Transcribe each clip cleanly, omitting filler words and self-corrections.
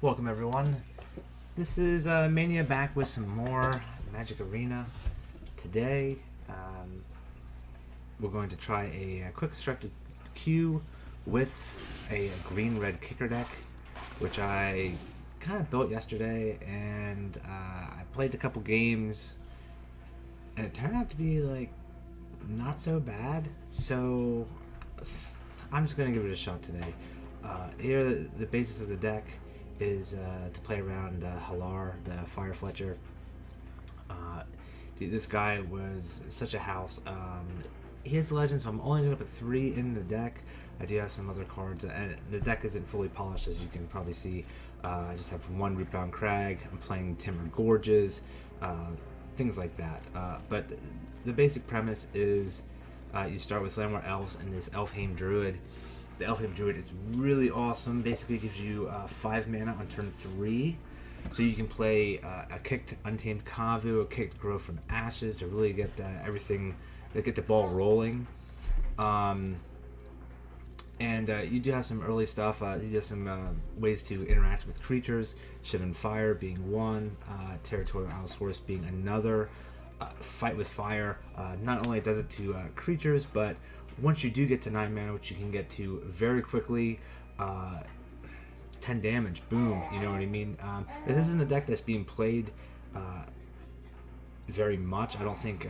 Welcome everyone. This is Mania back with some more Magic Arena. Today, we're going to try a quick constructed queue with a green-red kicker deck, which I kind of built yesterday, and I played a couple games, and it turned out to be like not so bad. So I'm just going to give it a shot today. Here, the basis of the deck is to play around Halar, the Fire Fletcher. Dude, this guy was such a house. He has legends, so I'm only going to put 3 in the deck. I do have some other cards, and the deck isn't fully polished, as you can probably see. I just have 1 Rootbound Crag. I'm playing Timber Gorges, things like that. But the basic premise is you start with Landwar Elves and this Elfheim Druid. The Elfheim Druid is really awesome. Basically gives you 5 mana on turn 3. So you can play a kicked Untamed Kavu, a kicked Grow from Ashes to really get everything, get the ball rolling. And you do have some early stuff. You have some ways to interact with creatures. Shivan Fire being one, Territorial Allosaurus being another. Fight with Fire. Not only does it to creatures, but once you do get to 9 mana, which you can get to very quickly, 10 damage, boom, you know what I mean? This isn't a deck that's being played very much. I don't think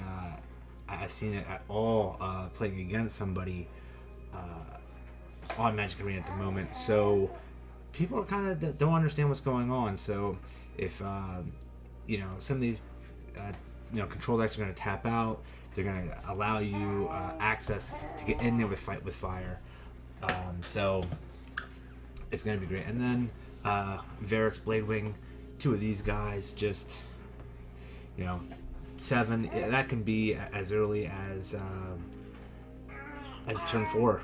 I've seen it at all playing against somebody on Magic Arena at the moment. So people are kind of don't understand what's going on. So if some of these control decks are going to tap out, they're going to allow you access to get in there with Fight with Fire. So it's going to be great. And then Varix Bladewing, 2 of these guys, just 7. That can be as early as turn 4.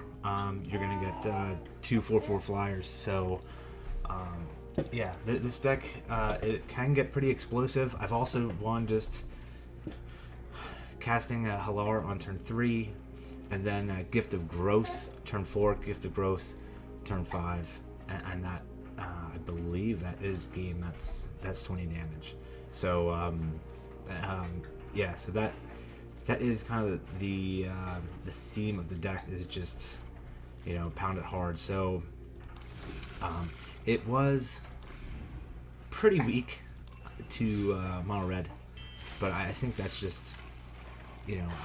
You're going to get 2 4/4 flyers. So this deck it can get pretty explosive. I've also won just casting a Halar on turn 3, and then Gift of Growth turn 4, Gift of Growth turn 5, and that I believe that is game. That's 20 damage. So so that is kind of the theme of the deck, is just pound it hard. So it was pretty weak to mono red, but I think that's just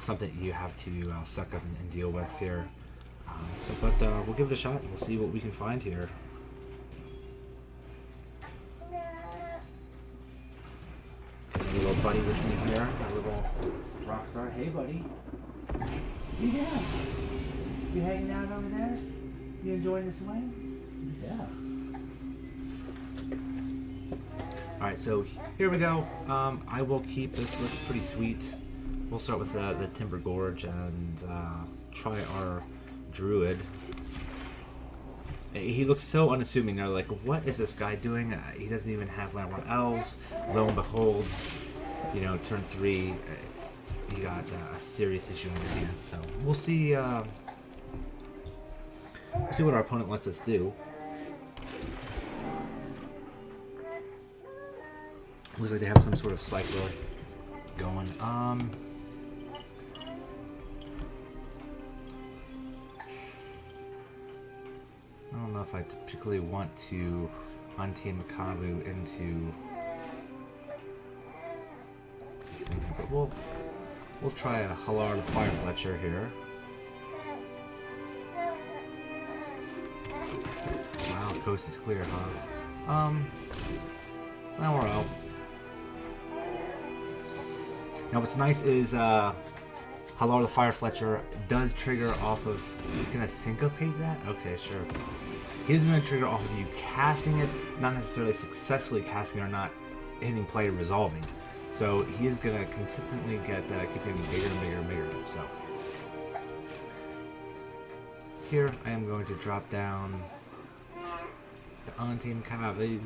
something you have to suck up and deal with here. But we'll give it a shot and we'll see what we can find here. Got a little buddy with me here, a little rock star. Hey, buddy. Yeah. You hanging out over there? You enjoying the swing? Yeah. Alright, so here we go. I will keep this. Looks pretty sweet. We'll start with the Timber Gorge and try our Druid. He looks so unassuming. They're like, what is this guy doing? He doesn't even have Landwar Elves. Lo and behold, turn 3, you got a serious issue in your hands. So we'll see. We'll see what our opponent lets us do. Looks like they have some sort of cycle going. I don't know if I particularly want to Untamed Kavu into, but we'll try a Halar the Fire Fletcher here. Wow, coast is clear, huh? Now we're out. Now what's nice is Halar the Fire Fletcher does trigger off of... He's going to syncopate that? Okay, sure. He's going to trigger off of you casting it, not necessarily successfully casting or not hitting play or resolving. So he is going to consistently get keep getting bigger and bigger and bigger. So here I am going to drop down the Untamed Kavu.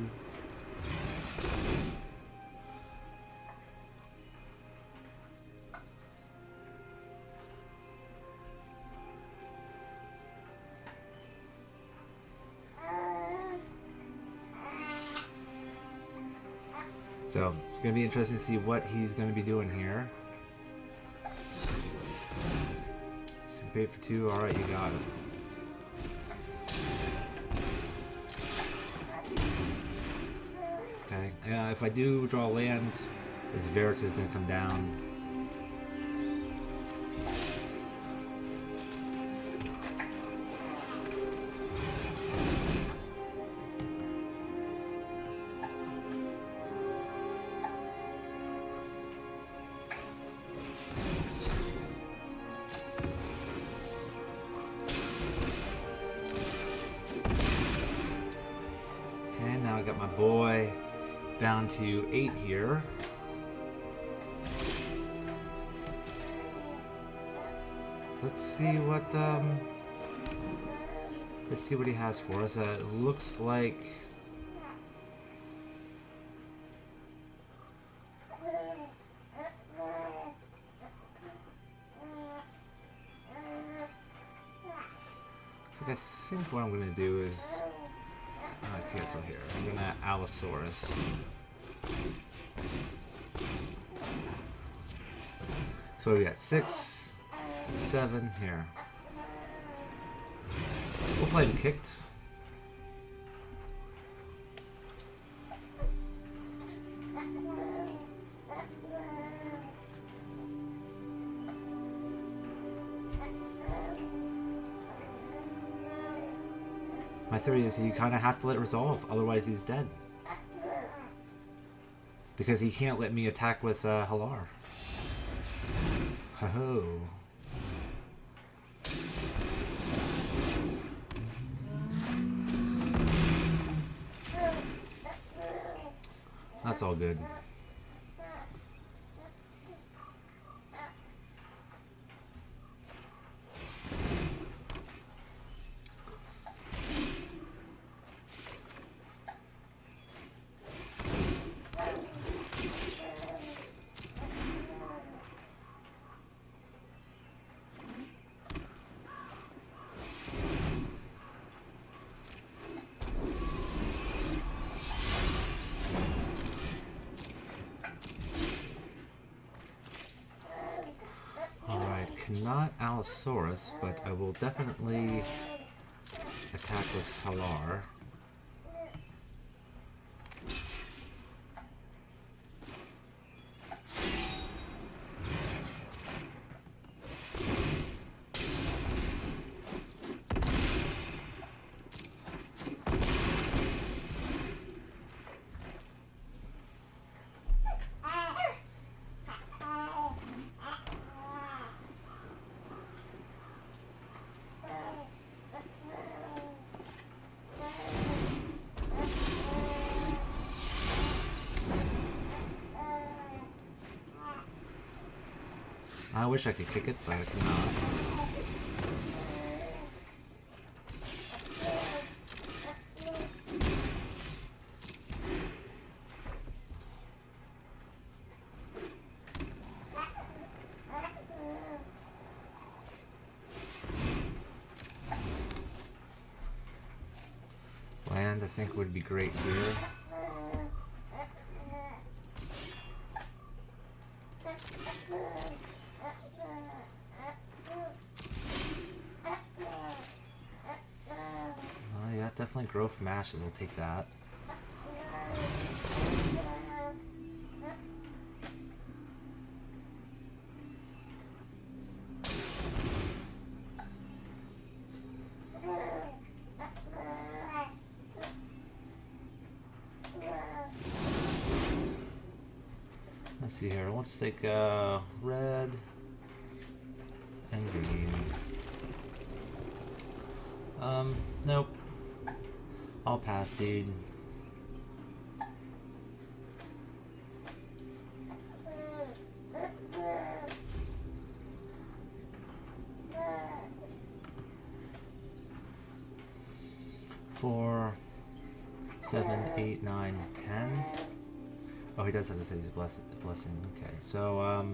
So it's going to be interesting to see what he's going to be doing here. Some pay for 2. All right, you got it. Okay. Yeah, if I do draw lands, this Verix is going to come down. Now I got my boy down to 8 here. Let's see what he has for us. It looks like I think what I'm gonna do is cancel here. I'm gonna Allosaurus. So we got 6, 7 here. We'll play the kicked. My theory is he kind of has to let it resolve, otherwise he's dead. Because he can't let me attack with Halar. Ho-ho. That's all good. Not Allosaurus, but I will definitely attack with Halar. I wish I could kick it, but I cannot. Land, I think, would be great here. Definitely grow from ashes, I'll take that. Let's see here, let's take red and green. Nope. I'll pass, dude. Four, 7, 8, 9, 10. Oh, he does have to say his blessing. Okay, so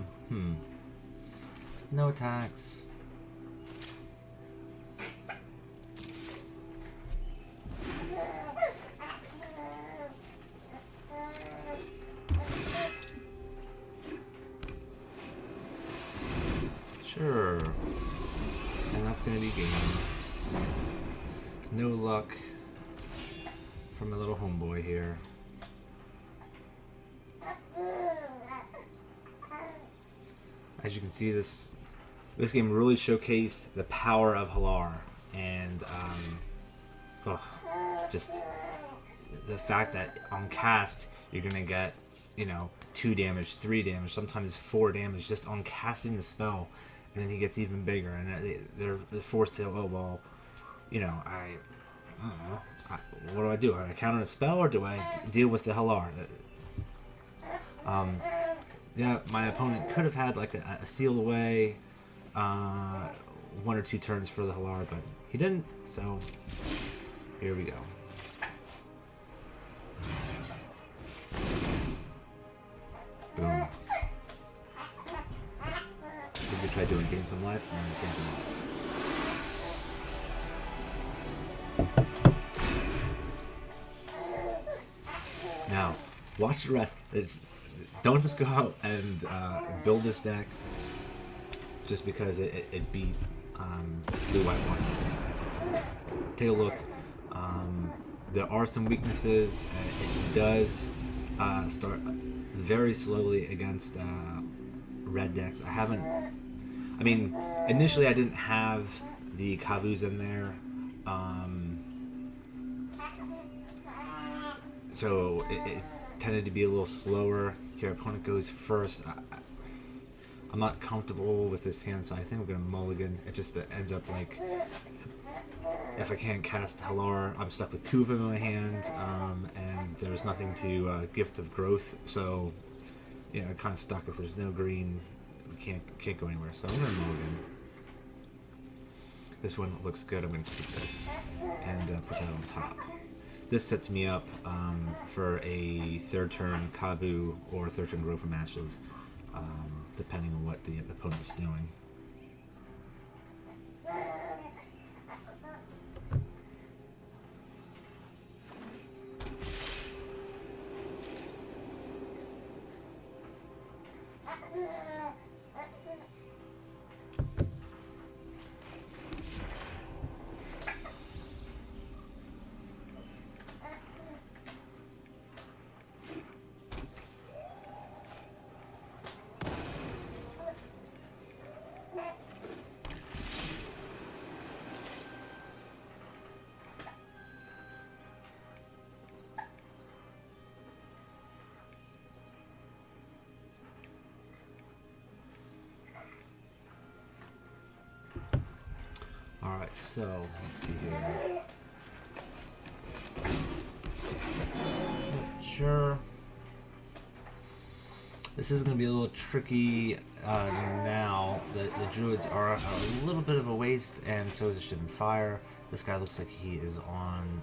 no attacks. from my little homeboy here. As you can see, this game really showcased the power of Halar, and just the fact that on cast you're gonna get, 2 damage, 3 damage, sometimes 4 damage just on casting the spell, and then he gets even bigger, and they're forced to, oh well, I don't know, what do I do? Do I counter a spell or do I deal with the Halar? Yeah, my opponent could have had like a seal away, 1 or 2 turns for the Halar, but he didn't, so here we go. Boom. Did we try doing gain some life? No, we can't do that. Now, watch the rest. Don't just go out and build this deck just because it beat blue-white ones. Take a look. There are some weaknesses. It does start very slowly against red decks. Initially I didn't have the Kavus in there. So it tended to be a little slower. Your opponent goes first. I'm not comfortable with this hand, so I think I'm going to mulligan. It just ends up like, if I can't cast Halar, I'm stuck with 2 of them in my hand, and there's nothing to Gift of Growth, so I'm kind of stuck. If there's no green, we can't go anywhere, so I'm going to mulligan. This one looks good. I'm going to keep this and put that on top. This sets me up for a 3rd turn Kavu or 3rd turn Growth from Ashes, depending on what the opponent's doing. Alright, so let's see here. Sure. This is going to be a little tricky now. The druids are a little bit of a waste, and so is a Shivan Fire. This guy looks like he is on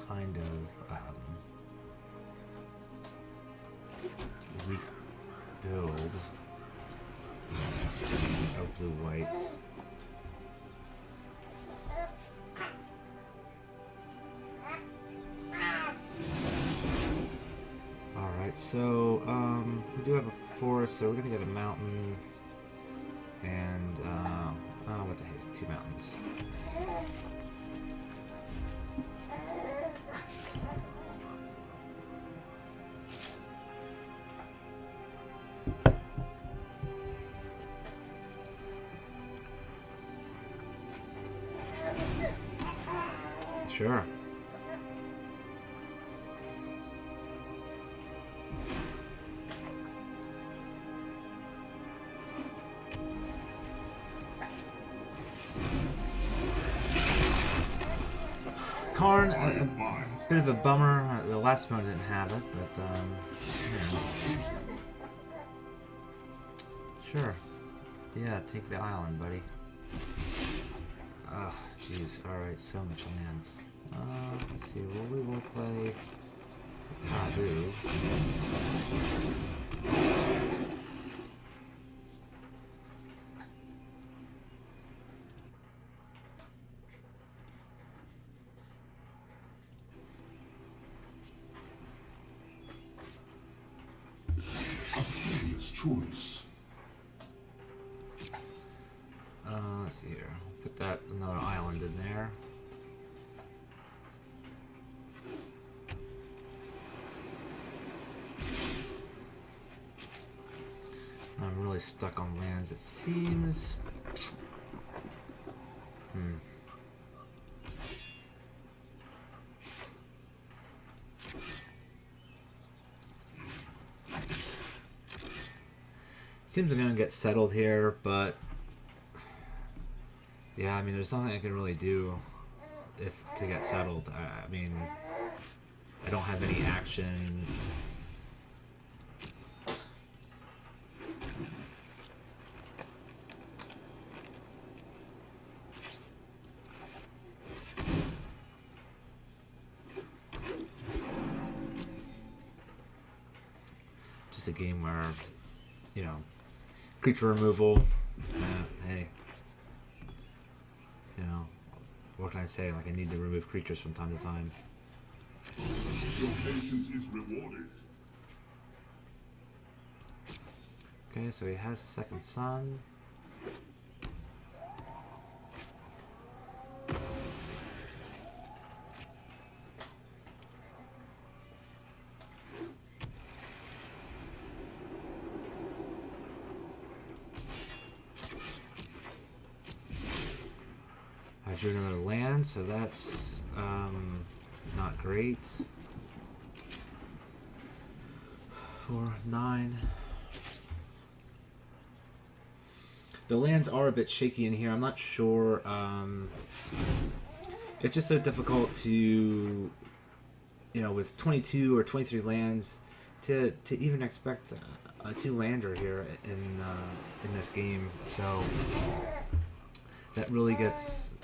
kind of weak build of blue whites. So, we do have a forest, so we're gonna get a mountain, and, what the heck, 2 mountains. Sure. Karn, a bit of a bummer. The last one didn't have it, but sure. Yeah, take the island, buddy. Ah, jeez. All right, so much lands. Let's see. Well, we will play Kabu. Choice. Let's see here. Put that another island in there. really stuck on lands, it seems. Seems I'm gonna get settled here, but yeah, I mean, there's nothing I can really do to get settled. I mean, I don't have any action. Just a game where, you know, creature removal. Hey, you know, what can I say? Like, I need to remove creatures from time to time. Your patience is rewarded. Okay, so he has a second son. I drew another land, so that's not great. 4, 9. The lands are a bit shaky in here. I'm not sure. It's just so difficult to, you know, with 22 or 23 lands, to even expect a 2-lander here in this game. So that really gets,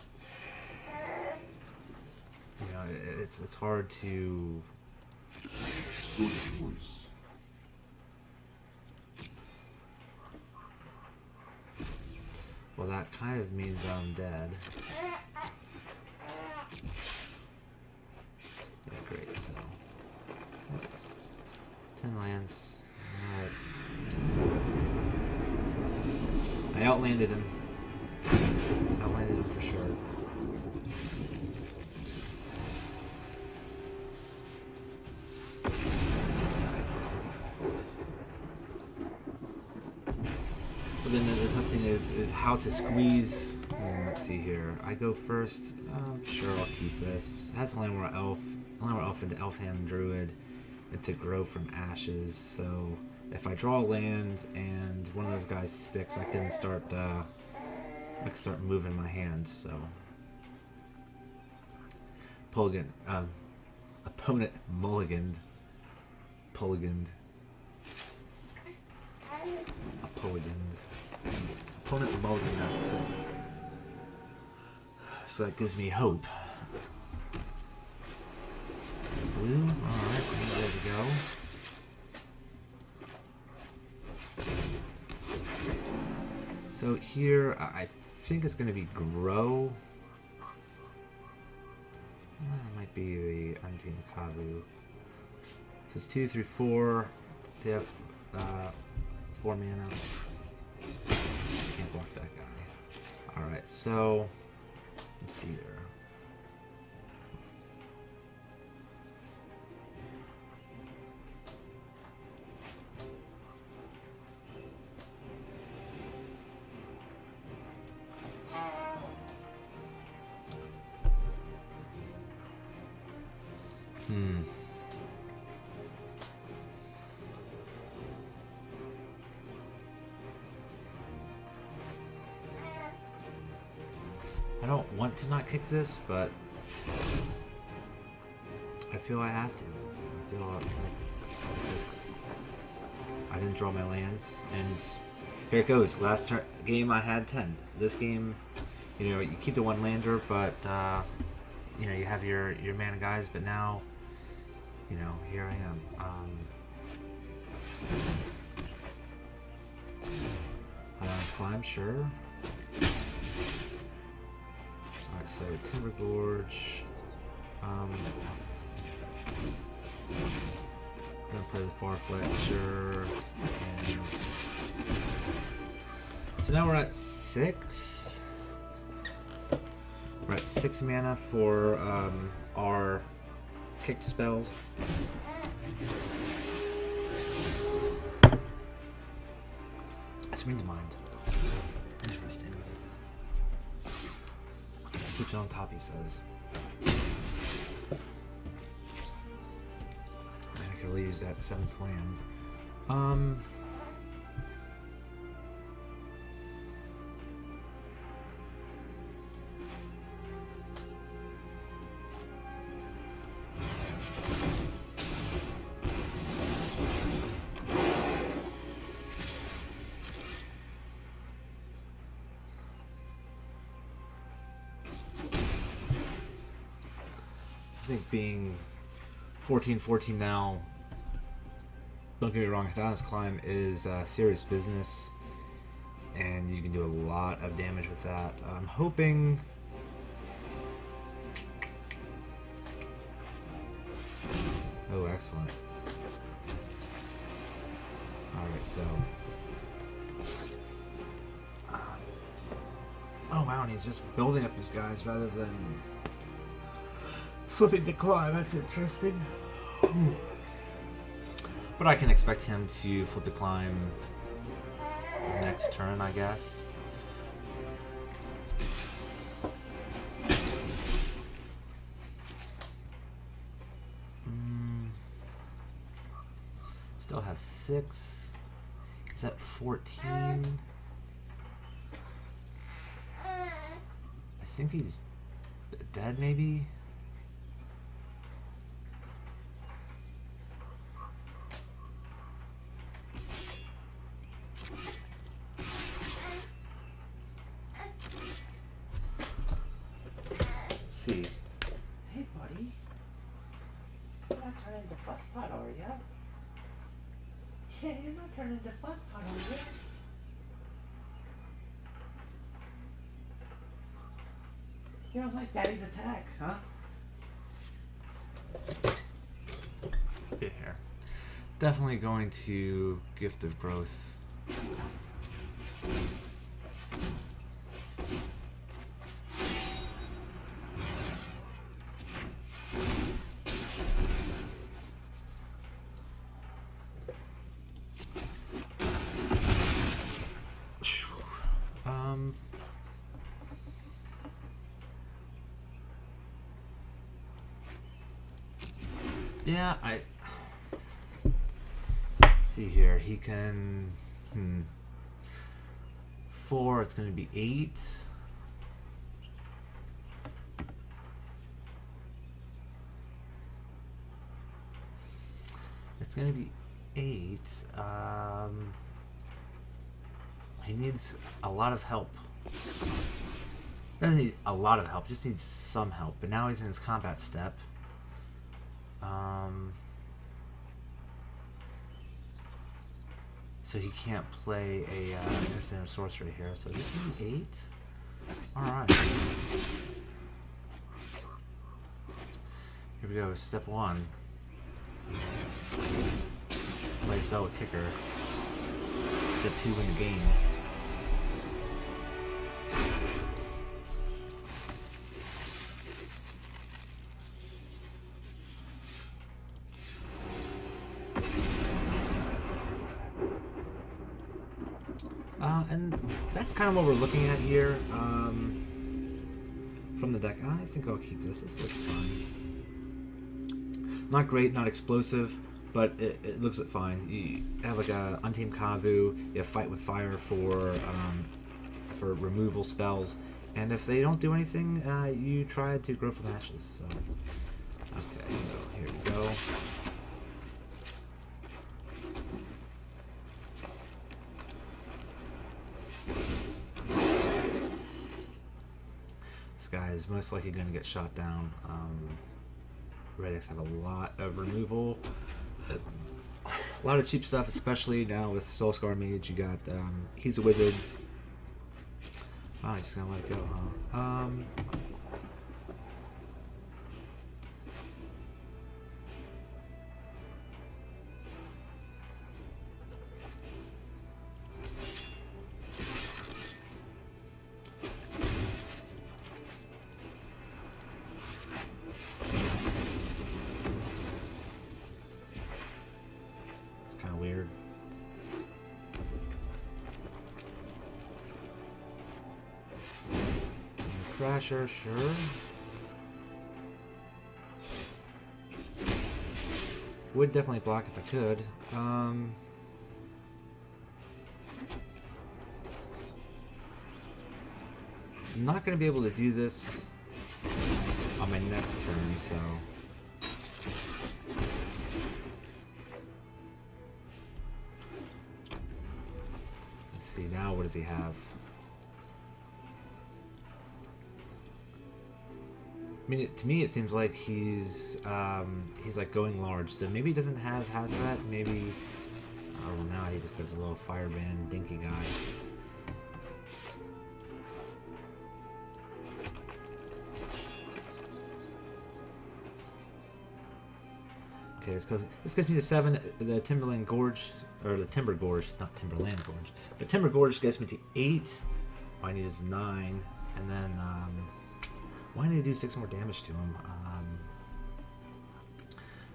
you know, it's hard to. Good choice. Well, that kind of means I'm dead. Yeah, great. So 10 lands. I outlanded him. Outlanded him for sure. But then the tough thing is how to squeeze. Let's see here. I go first. Sure, I'll keep this. It has Landwar Elf into Elfham Druid, and to grow from ashes. So if I draw a land and one of those guys sticks, I can start moving my hand. So opponent mulliganed. Opponent mulliganed at 6. So that gives me hope. Blue, alright, I'm ready to go. So here, I think it's going to be Grow. It might be the Untamed Kavu. So it's 2, 3, 4. They have 4 mana. Can't block that guy. Alright, so let's see here. I don't want to not kick this, but I feel I have to. I feel like I didn't draw my lands, and here it goes. Last game I had 10. This game, you know, you keep the 1-lander, but you know, you have your mana guys. But now, you know, here I am. Climb, sure. Alright, so Timber Gorge. I'm gonna play the Farfetcher, and so now we're at 6. We're at 6 mana for our kicked spells. Springs mind. Interesting. Keeps it on top, he says. And I could really use that 7th land. I think being 14-14 now, don't get me wrong, Hadana's Climb is serious business, and you can do a lot of damage with that. I'm hoping... Oh, excellent. Alright, so... oh wow, and he's just building up his guys rather than flipping the climb. That's interesting. But I can expect him to flip the climb next turn, I guess. Still have 6. Is that 14? I think he's dead, maybe? See. Hey, buddy. You're not turning into Fusspot, are ya? Yeah, you're not turning into Fusspot, are ya? You don't like Daddy's attack, huh? Yeah. Definitely going to Gift of Growth. Yeah, let's see here. He can 4, it's going to be 8. It's going to be 8. He needs a lot of help. Doesn't need a lot of help, just needs some help. But now he's in his combat step. So he can't play a instant or sorcery here. So this is an 8. Alright. Here we go, step 1. Play spell with kicker. Step 2, win the game. And that's kind of what we're looking at here from the deck. I think I'll keep this. This looks fine. Not great, not explosive, but it looks fine. You have like a Untamed Kavu. You have Fight with Fire for removal spells, and if they don't do anything, you try to Grow from Ashes. So, okay, so here we go. This guy is most likely going to get shot down. Red X have a lot of removal. A lot of cheap stuff, especially now with Soulscar Mage. You got, he's a wizard. Oh, he's just going to let it go, huh? Thrasher, sure. Would definitely block if I could. I'm not going to be able to do this on my next turn, so... Let's see, now what does he have? I mean, to me it seems like he's like going large, so maybe he doesn't have Hazaret, maybe... Oh, now he just has a little fireband dinky guy. Okay, this gets me to 7. The Timberland Gorge, or the Timber Gorge, not Timberland Gorge, but Timber Gorge gets me to 8. All I need is 9, and then why need to do 6 more damage to him?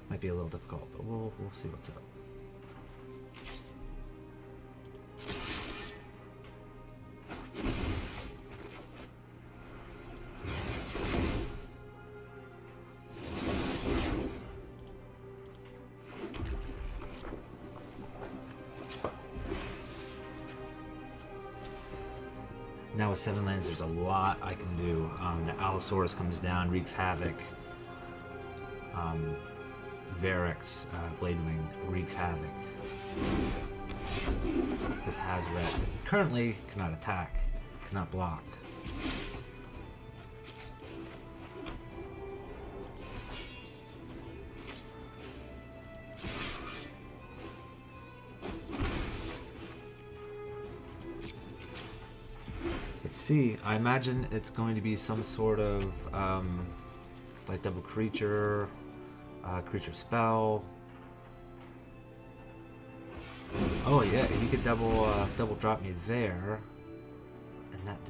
Might be a little difficult, but we'll see what's up. Now with 7 lands, there's a lot I can do. The Allosaurus comes down, wreaks havoc. Varix, Bladewing, wreaks havoc. This Hazaret currently cannot attack, cannot block. See, I imagine it's going to be some sort of like double creature, creature spell. Oh yeah, he could double drop me there, and that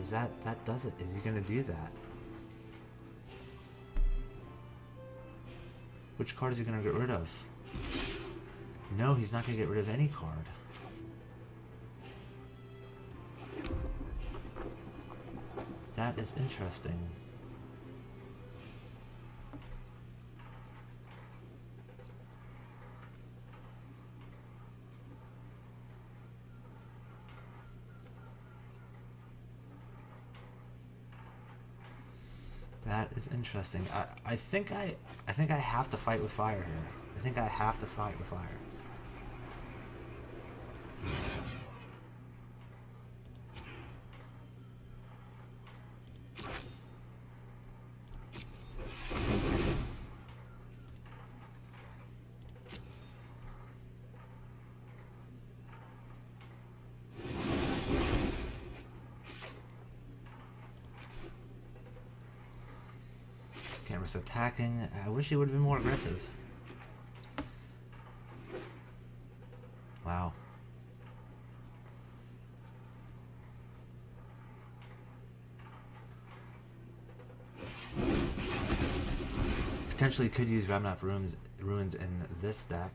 does it. Is he gonna do that? Which card is he gonna get rid of? No, he's not gonna get rid of any card. That is interesting. That is interesting. I think I have to fight with fire here. I think I have to fight with fire. Camera's attacking. I wish he would have been more aggressive. Wow. Potentially could use Ravenous Ruins in this deck.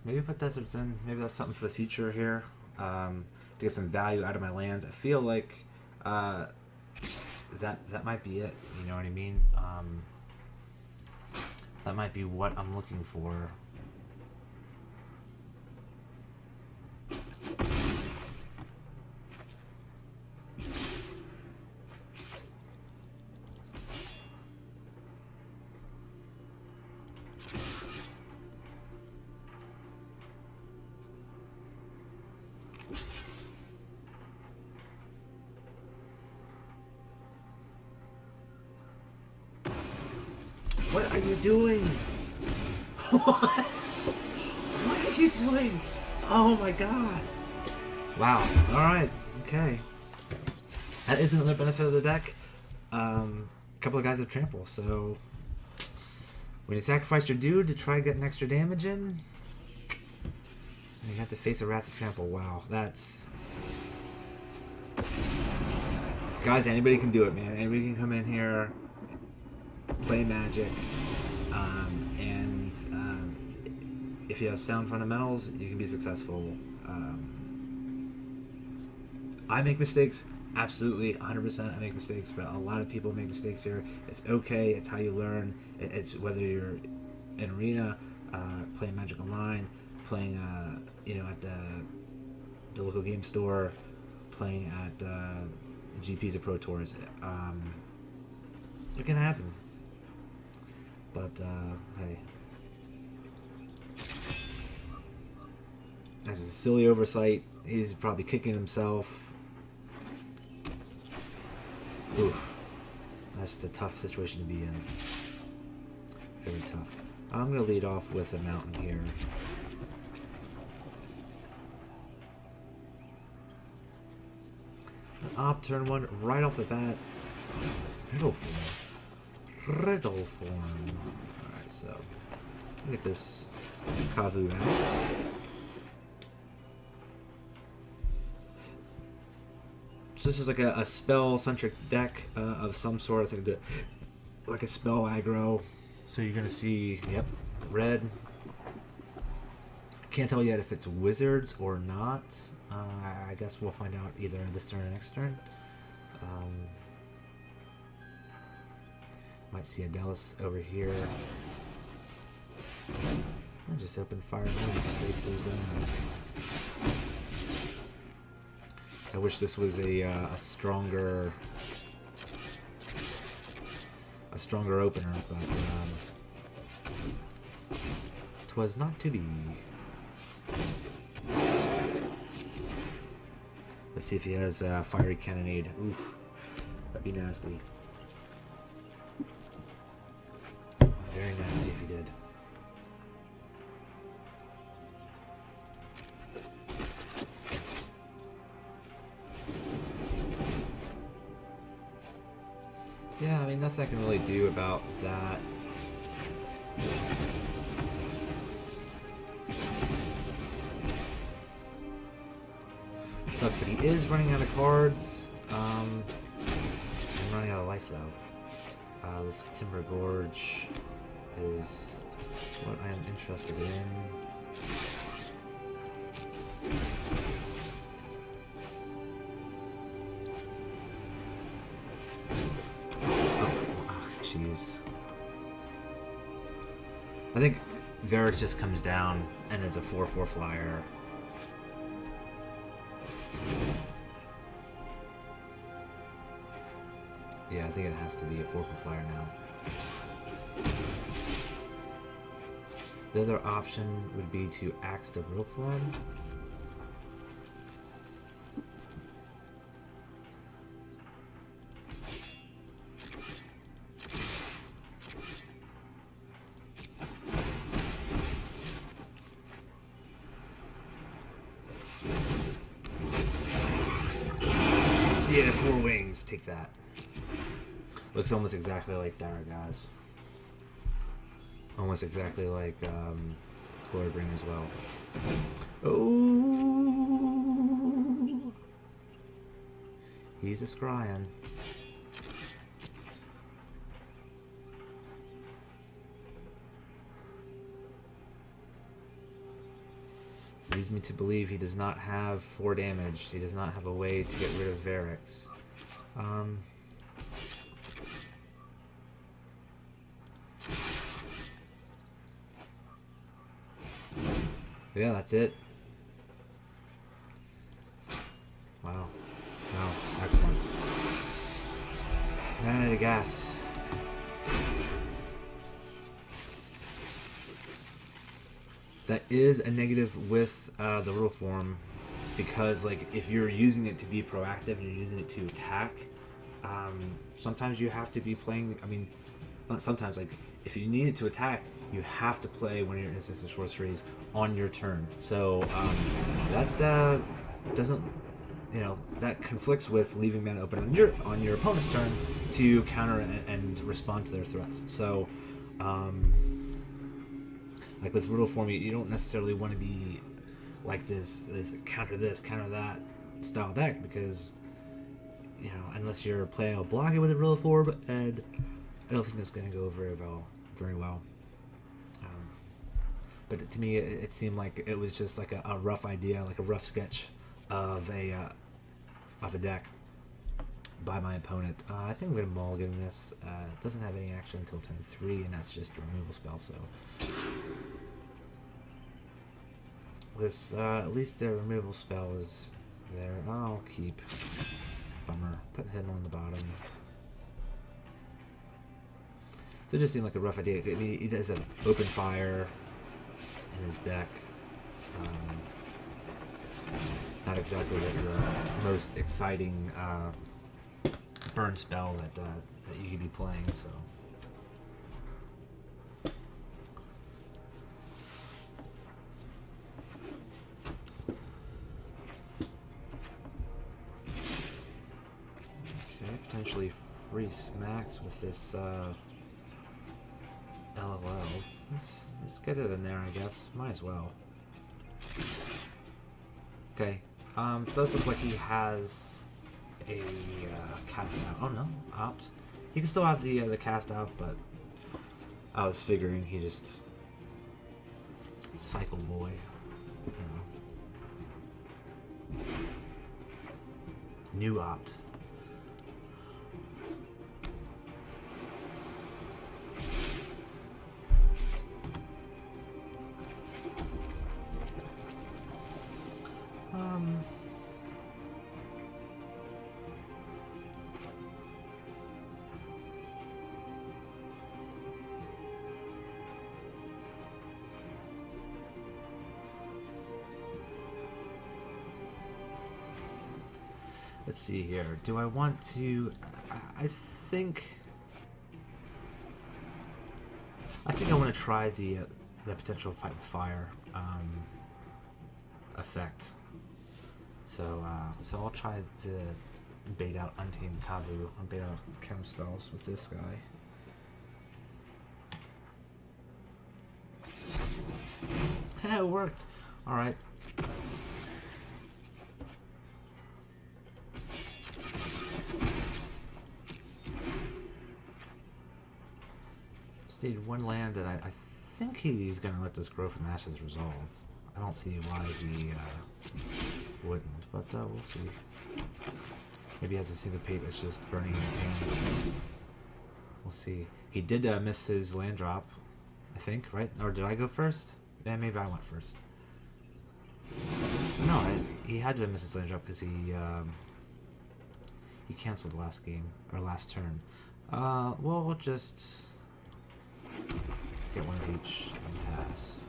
Maybe put Deserts in. Maybe that's something for the future here. To get some value out of my lands. I feel like that might be it. You know what I mean? That might be what I'm looking for. What are you doing? What? What are you doing? Oh my god. Wow. Alright. Okay. That is another benefit of the deck. A couple of guys have trample, so when you sacrifice your dude to try to get an extra damage in, you have to face a Wrath of Trample. Wow. That's... Guys, anybody can do it, man. Anybody can come in here, play Magic, and if you have sound fundamentals, you can be successful. I make mistakes absolutely 100% I make mistakes, but a lot of people make mistakes here. It's okay. It's how you learn. It's whether you're in arena, playing Magic Online, playing at the local game store, playing at GPs or Pro Tours. It can happen. But hey, that's a silly oversight. He's probably kicking himself. Oof. That's a tough situation to be in. Very tough. I'm going to lead off with a mountain here. Op turn 1 right off the bat. Riddle form. Riddle form. Alright, so get this Kavu out. So this is like a spell-centric deck of some sort. I think like a spell aggro. So you're gonna see, yep, red. Can't tell yet if it's wizards or not. I guess we'll find out either this turn or next turn. Might see a Dallas over here. I just open fire straight to the dome. I wish this was a stronger opener, but 'twas not to be. Let's see if he has fiery cannonade. Oof, that'd be nasty. Very nasty if he did. Yeah, I mean, nothing I can really do about that. Sucks, but he is running out of cards. I'm running out of life, though. This Timber Gorge is what I am interested in. Jeez. I think Varus just comes down and is a 4/4 flyer. Yeah, I think it has to be a 4/4 flyer now. The other option would be to axe the real form. Yeah, 4 wings. Take that. Looks almost exactly like Daragaz. Almost exactly like Glorybringer as well. Oh, he's a scryin'. Leads me to believe he does not have 4 damage. He does not have a way to get rid of Varix. Yeah, that's it. Wow. Wow. Excellent. Ran out of gas. That is a negative with the rule form, because like if you're using it to be proactive and you're using it to attack, sometimes you have to be playing. I mean, not sometimes. Like if you need it to attack, you have to play one of your instants and sorceries on your turn. So that doesn't, that conflicts with leaving mana open on your opponent's turn to counter and respond to their threats. So. Like with Riddle form, you don't necessarily want to be like this counter that style deck, because unless you're playing a block it with a Riddle form, and I don't think that's going to go very well. But to me, it seemed like it was just like a rough idea, like a rough sketch of a deck. by my opponent. I think I'm going to mulligan this. It doesn't have any action until turn 3, and that's just a removal spell, so... This, at least the removal spell is there. I'll keep. Bummer. Put him on the bottom. So it just seemed like a rough idea. I mean, he does have open fire in his deck. Not exactly the most exciting burn spell that you could be playing. So. Okay, potentially free smacks with this LOL. Let's get it in there, I guess. Might as well. Okay. Does look like he has a cast out. Oh no, opt. He can still have the cast out, but I was figuring he just cycle boy. You know. New opt. Let's see here. Do I want to... I think I want to try the potential fight with fire effect. So I'll try to bait out Untamed Kavu, or bait out counter spells with this guy. Yeah, it worked. All right. Stayed one land, and I think he's going to let this Grow from Ashes resolve. I don't see why he wouldn't, but we'll see. Maybe he has a syncopate that's just burning his hand. We'll see. He did miss his land drop, I think, right? Or did I go first? Yeah, maybe I went first. No, he had to miss his land drop because he canceled last game, or last turn. Well, we'll just get one of each and pass.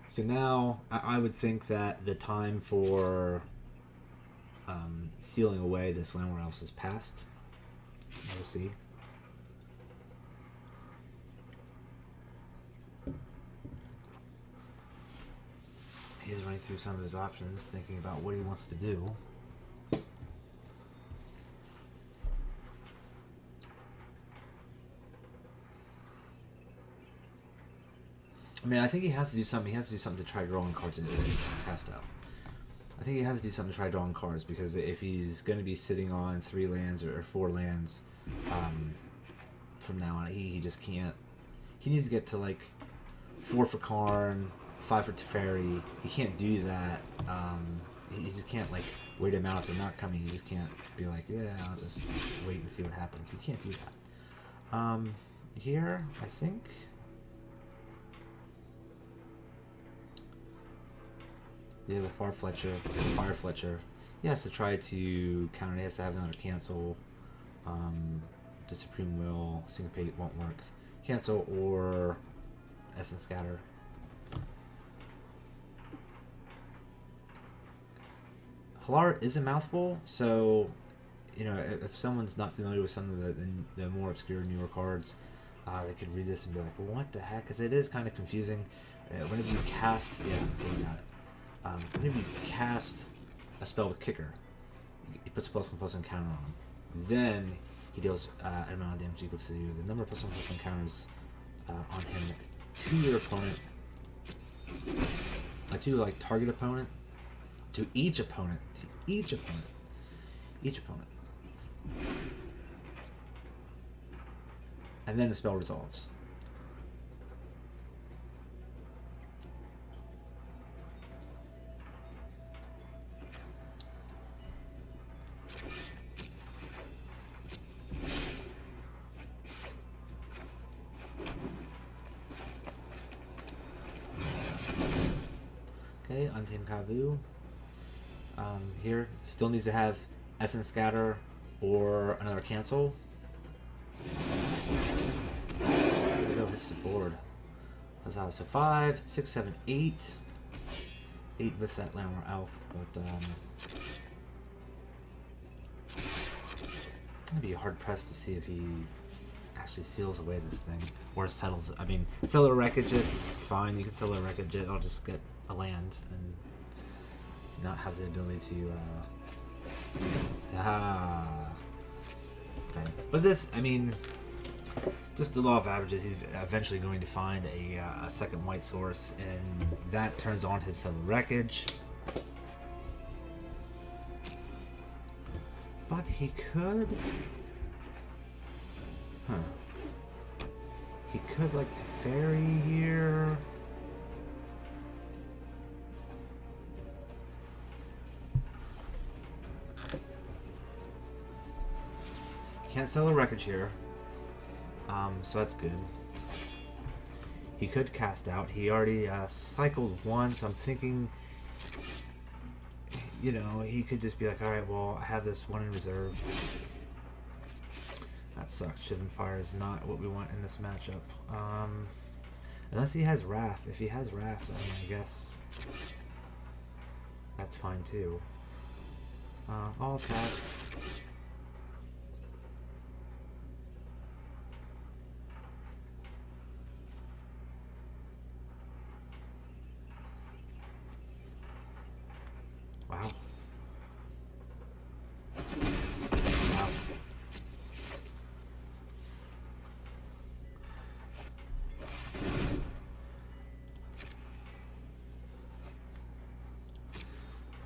So now, I would think that the time for sealing away this Landward Elves has passed. We'll see. He's running through some of his options, thinking about what he wants to do. I mean, I think he has to do something. He has to do something to try drawing cards into cast out. I think he has to do something to try drawing cards, because if he's going to be sitting on 3 lands or 4 lands from now on, he just can't. He needs to get to like 4 for Karn, 5 for Teferi. He can't do that. He just can't like wait them out if they're not coming. He just can't be like, yeah, I'll just wait and see what happens. He can't do that. Here, I think. Yeah, the Fire Fletcher. He has to try to counter. He has to have another cancel. The Supreme Will, Syncopate won't work. Cancel or Essence Scatter. Halar is a mouthful, so you know if someone's not familiar with some of the more obscure newer cards, they could read this and be like, well, what the heck? Because it is kind of confusing. Whenever you cast, you got it. Whenever you cast a spell with Kicker, he puts a +1/+1 counter on him. Then he deals an amount of damage equal to the number of +1/+1 counters on him to your opponent, to like target opponent, to each opponent, and then the spell resolves. Untamed Kavu. Here, still needs to have Essence Scatter or another cancel. There we go, hits the board. So 5, 6, 7, 8. 8 with that Landlord Elf, but I'd be hard pressed to see if he actually seals away this thing. Or settles. I mean, Cellar Wreckage it, fine, you can Cellar Wreckage it, I'll just get a land and not have the ability to okay. But this, I mean, just the law of averages, he's eventually going to find a second white source, and that turns on his Cellar Wreckage. But he could... He could, like, Fairy here. Can't sell a wreckage here. So that's good. He could cast out. He already cycled one, so I'm thinking, you know, he could just be like, alright, well, I have this one in reserve. That sucks. Shivan Fire is not what we want in this matchup. Unless he has Wrath. If he has Wrath, then I guess that's fine too. I'll attack. Wow. Wow.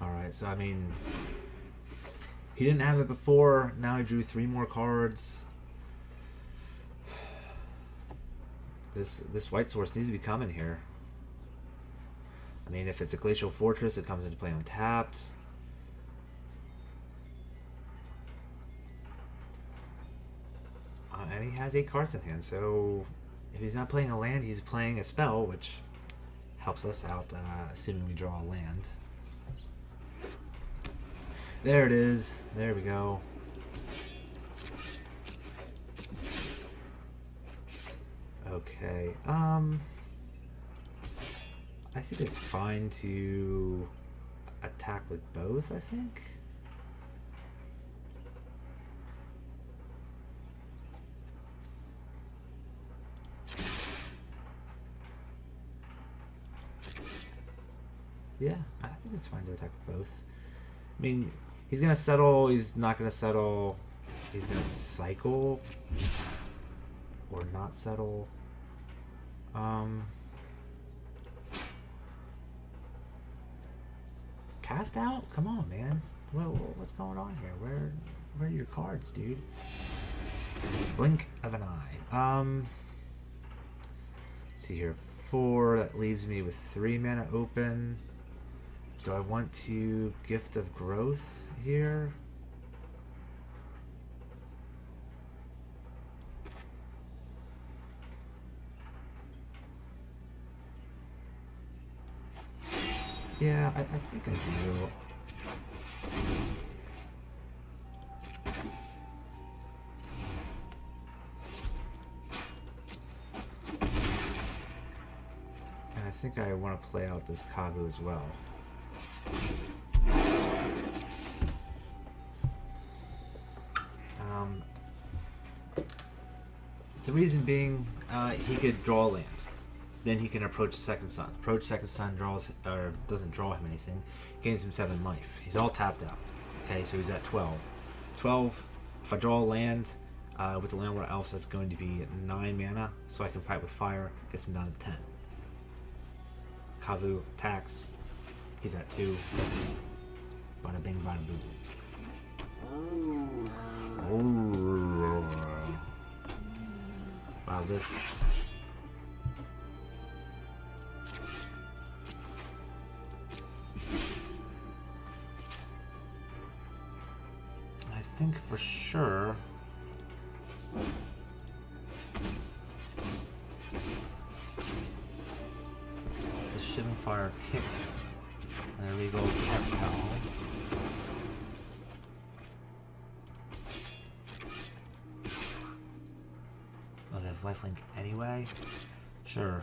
Alright, so I mean, he didn't have it before, now he drew 3 more cards. This white source needs to be coming here. I mean, if it's a Glacial Fortress, it comes into play untapped. And he has 8 cards in hand, so if he's not playing a land, he's playing a spell, which helps us out, assuming we draw a land. There it is. There we go. Okay. I think it's fine to attack with both, I think. Yeah, I think it's fine to attack with both. I mean, he's gonna settle, he's not gonna settle, he's gonna cycle or not settle. Cast out? Come on, man. What's going on here? Where are your cards, dude? Blink of an eye. Let's see here. 4, that leaves me with 3 mana open. Do I want to Gift of Growth here? Yeah, I think I do. And I think I want to play out this Kavu as well. The reason being, he could draw a land. Then he can approach the Second Sun. Approach Second Sun draws, or doesn't draw him anything. Gains him 7 life. He's all tapped out. Okay, so he's at 12. 12. If I draw a land with the Landlord Elves, that's going to be 9 mana. So I can fight with fire. Gets him down to 10. Kavu attacks. He's at 2. Bada bing, bada boom. Oh. Wow, this. I think for sure. The Shivan Fire kicks illegal cartel. Oh, they have lifelink anyway? Sure.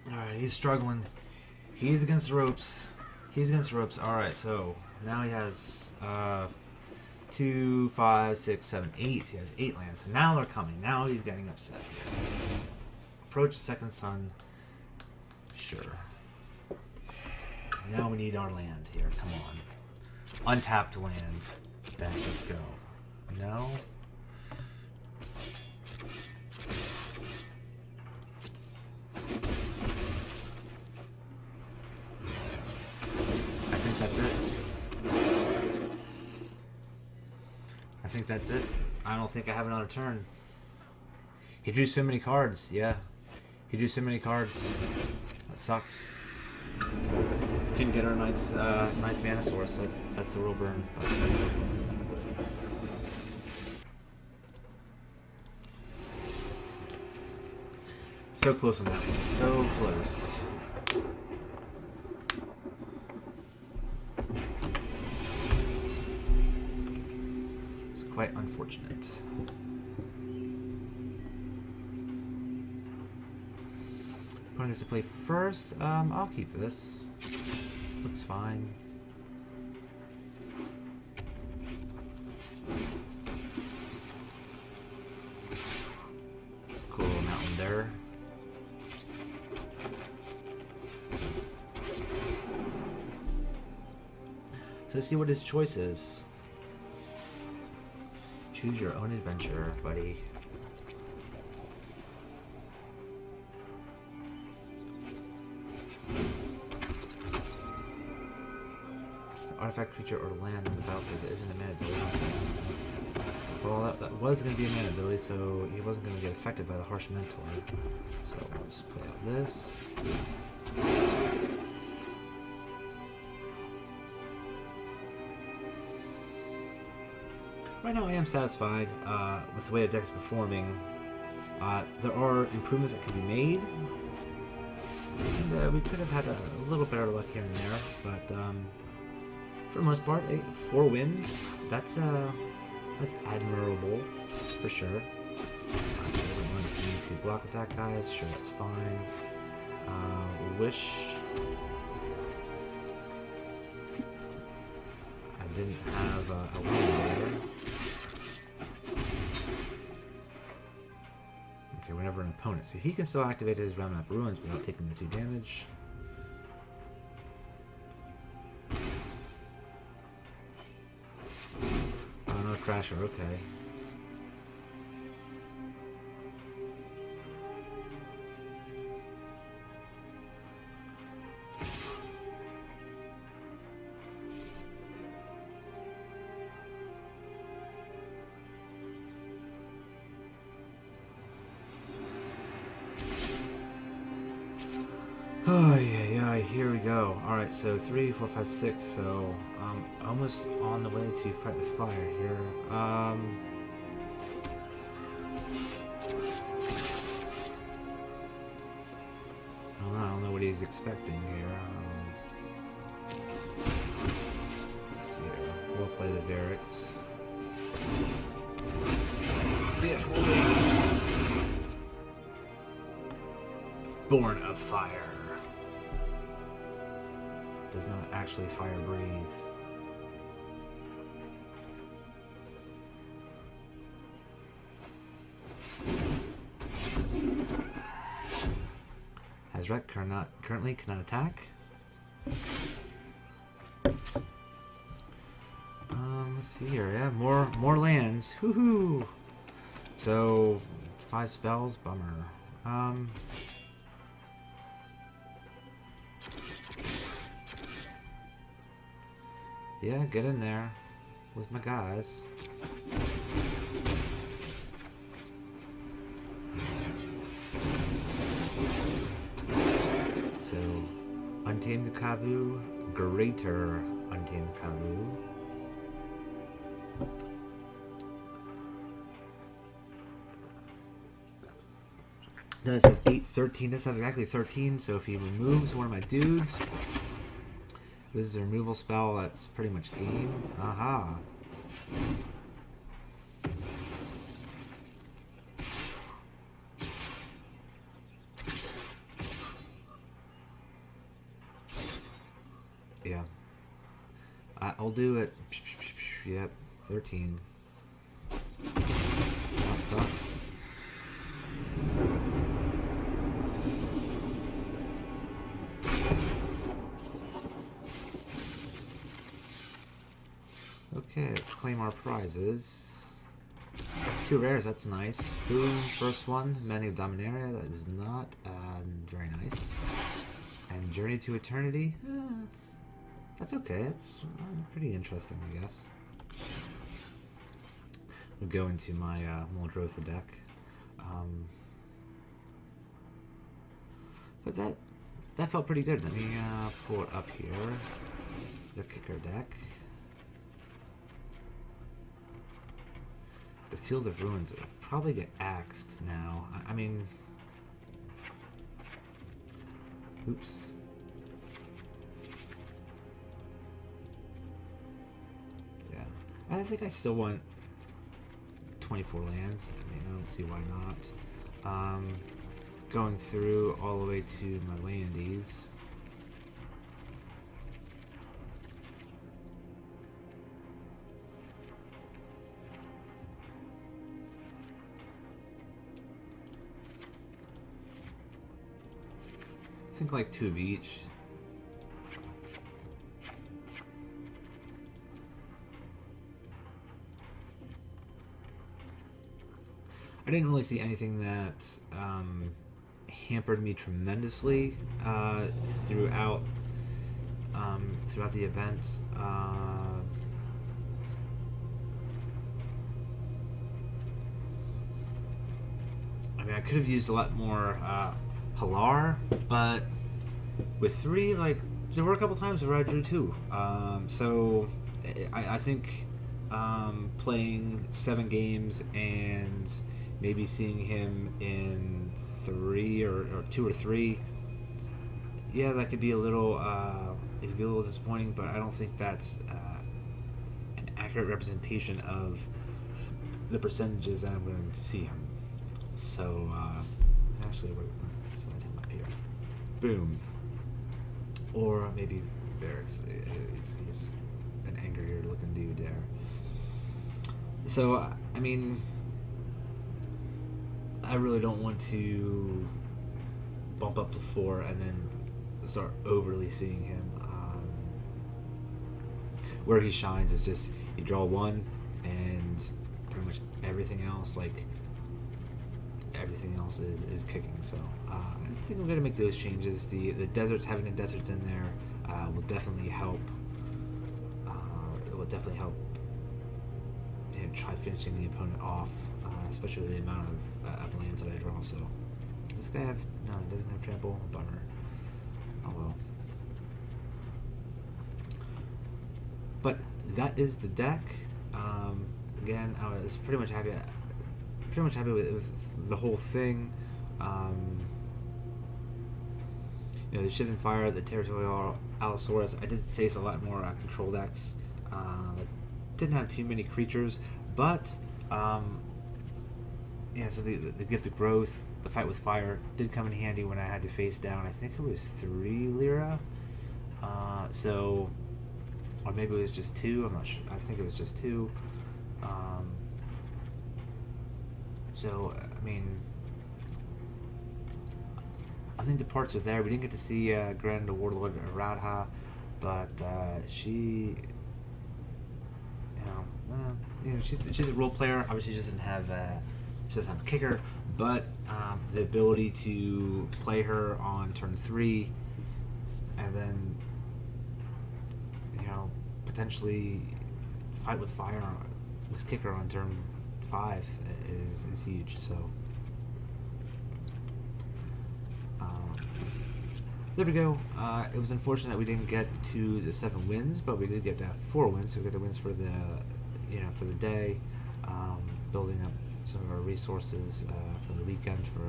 Alright, he's struggling. He's against the ropes. He's against the ropes. Alright, so now he has 2, 5, 6, 7, 8. He has 8 lands. So now they're coming. Now he's getting upset here. Approach the second sun. Sure. Now we need our land here. Come on. Untapped land. Then let's go. No? I think that's it. I don't think I have another turn. He drew so many cards, yeah. He drew so many cards. That sucks. Couldn't get our nice mana source. That's a real burn. So close on that one. So close. Quite unfortunate. Opponent gets to play first. I'll keep this. Looks fine. Cool mountain there. So let's see what his choice is. Choose your own adventure, buddy. Artifact, creature, or land on the battlefield that isn't a mana ability. Well, that was going to be a mana ability, so he wasn't going to get affected by the Harsh Mentor. So we'll just play out this. Right now I am satisfied with the way the deck is performing. There are improvements that can be made. And we could have had a little better luck here and there, but for the most part, 4 wins, that's admirable, for sure. So we need to block with that guy, sure, that's fine. Wish I didn't have a win there. Okay, we're never an opponent, so he can still activate his Realm Map Ruins without taking the 2 damage. Oh, no Crasher, okay. Oh yeah, here we go. Alright, so 3, 4, 5, 6, so almost on the way to fight with fire here. I don't know what he's expecting here. Let's see here. We'll play the Varix. Born of Fire. Does not actually fire breathe. Has Rec currently cannot attack. Let's see here. Yeah, more lands. Woohoo! So 5 spells. Bummer. Yeah, get in there with my guys. Untamed Kavu, Greater Untamed Kavu. Then it says 8, 13. This has exactly 13, so if he removes one of my dudes, this is a removal spell that's pretty much game. Aha. Yeah. I'll do it. Yep, 13. That sucks. Okay, let's claim our prizes. 2 rares, that's nice. Boom, first one, Mania of Dominaria, that is not very nice. And Journey to Eternity, that's okay, it's pretty interesting, I guess. We'll go into my Muldrotha deck. But that felt pretty good. Let me pull it up here. The kicker deck. The Field of Ruins will probably get axed now. I mean... Oops. Yeah. I think I still want 24 lands. I mean, I don't see why not. Going through all the way to my landies. I think like 2 of each. I didn't really see anything that hampered me tremendously throughout the event. I mean, I could have used a lot more Halar, but with 3, like, there were a couple times where I drew 2. So I think playing 7 games and maybe seeing him in 3 or 2 or 3, yeah, that could be a little it could be a little disappointing, but I don't think that's an accurate representation of the percentages that I'm going to see him. So actually, wait, slide him up here. Boom. Or maybe Barracks. He's an angrier looking dude there. So I mean, I really don't want to bump up to 4 and then start overly seeing him. Where he shines is just you draw 1 and pretty much everything else, like everything else is kicking. So I think I'm gonna make those changes. The deserts, having the deserts in there will definitely help. It will definitely help. You know, try finishing the opponent off, especially with the amount of lands that I draw. So this guy he doesn't have trample. Bummer. Oh well. But that is the deck. Again, I was pretty much happy with the whole thing. You know, the Shivan Fire, the Territorial Allosaurus. I did face a lot more control decks. Didn't have too many creatures, but yeah. So the Gift of Growth, the Fight with Fire, did come in handy when I had to face down. I think it was 3 Lyra. So, or maybe it was just 2. I'm not sure. I think it was just 2. So, I mean, I think the parts are there. We didn't get to see Grand Warlord Radha, but she, she's a role player. Obviously, she doesn't have a kicker, but the ability to play her on turn 3, and then potentially fight with fire with kicker on turn 5 is huge. So there we go. It was unfortunate that we didn't get to the 7 wins, but we did get to 4 wins. So we got the wins for the, for the day, building up some of our resources for the weekend for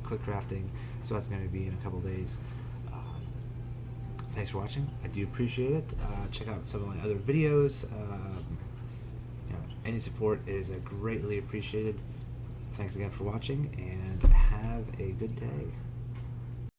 quick drafting. So that's going to be in a couple days. Thanks for watching. I do appreciate it. Check out some of my other videos. Any support is greatly appreciated. Thanks again for watching, and have a good day.